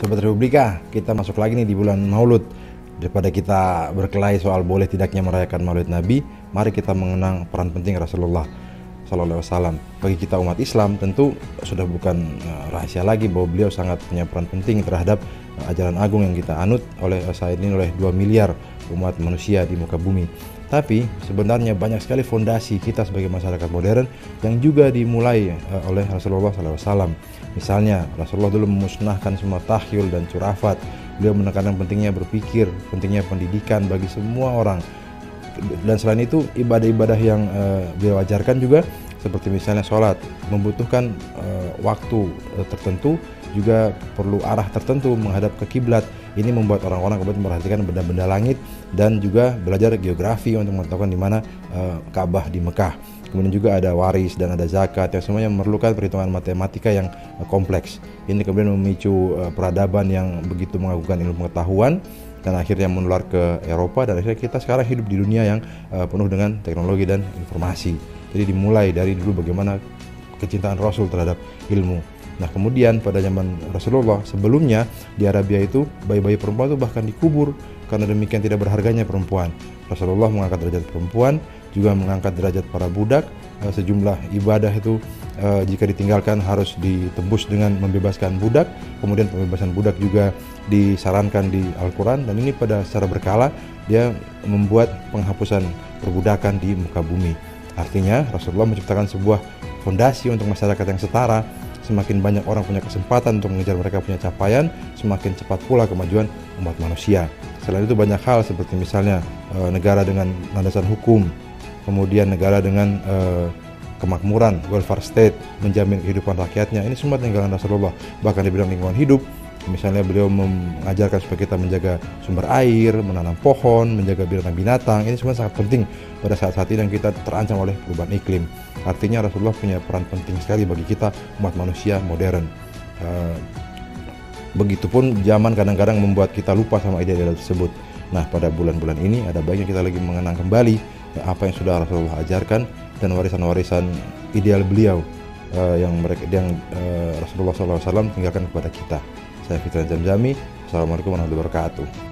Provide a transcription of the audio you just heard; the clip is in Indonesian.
Sobat Republika, kita masuk lagi nih di bulan Maulud. Daripada kita berkelahi soal boleh tidaknya merayakan Maulid Nabi, mari kita mengenang peran penting Rasulullah Sallallahu Alaihi Wasallam. Bagi kita umat Islam tentu sudah bukan rahasia lagi bahwa beliau sangat punya peran penting terhadap ajaran agung yang kita anut oleh saat ini oleh 2 miliar umat manusia di muka bumi. Tapi sebenarnya banyak sekali fondasi kita sebagai masyarakat modern yang juga dimulai oleh Rasulullah SAW. Misalnya Rasulullah dulu memusnahkan semua tahyul dan curafat. Beliau menekankan pentingnya berpikir, pentingnya pendidikan bagi semua orang. Dan selain itu ibadah-ibadah yang beliau ajarkan juga seperti misalnya sholat membutuhkan waktu tertentu, juga perlu arah tertentu menghadap ke kiblat. Ini membuat orang-orang kemudian memperhatikan benda-benda langit dan juga belajar geografi untuk mengetahui di mana Ka'bah di Mekah. Kemudian juga ada waris dan ada zakat yang semuanya memerlukan perhitungan matematika yang kompleks. Ini kemudian memicu peradaban yang begitu mengagumkan ilmu pengetahuan dan akhirnya menular ke Eropa, dan akhirnya kita sekarang hidup di dunia yang penuh dengan teknologi dan informasi. Jadi dimulai dari dulu bagaimana kecintaan Rasul terhadap ilmu. Nah kemudian pada zaman Rasulullah sebelumnya di Arabia itu bayi-bayi perempuan itu bahkan dikubur karena demikian tidak berharganya perempuan. Rasulullah mengangkat derajat perempuan, juga mengangkat derajat para budak. Sejumlah ibadah itu jika ditinggalkan harus ditebus dengan membebaskan budak. Kemudian pembebasan budak juga disarankan di Al-Quran, dan ini pada secara berkala dia membuat penghapusan perbudakan di muka bumi. Artinya Rasulullah menciptakan sebuah fondasi untuk masyarakat yang setara. Semakin banyak orang punya kesempatan untuk mengejar mereka punya capaian, semakin cepat pula kemajuan umat manusia. Selain itu banyak hal seperti misalnya negara dengan landasan hukum, kemudian negara dengan kemakmuran, welfare state, menjamin kehidupan rakyatnya. Ini semua tinggalan Rasulullah. Bahkan di bidang lingkungan hidup, misalnya beliau mengajarkan supaya kita menjaga sumber air, menanam pohon, menjaga binatang-binatang. Ini semua sangat penting pada saat-saat ini yang kita terancam oleh perubahan iklim. Artinya Rasulullah punya peran penting sekali bagi kita umat manusia modern. Begitupun zaman kadang-kadang membuat kita lupa sama ide-ide tersebut. Nah pada bulan-bulan ini ada baiknya kita lagi mengenang kembali apa yang sudah Rasulullah ajarkan dan warisan-warisan ideal beliau yang Rasulullah SAW tinggalkan kepada kita. Saya Fitran Jamjami. Assalamualaikum warahmatullahi wabarakatuh.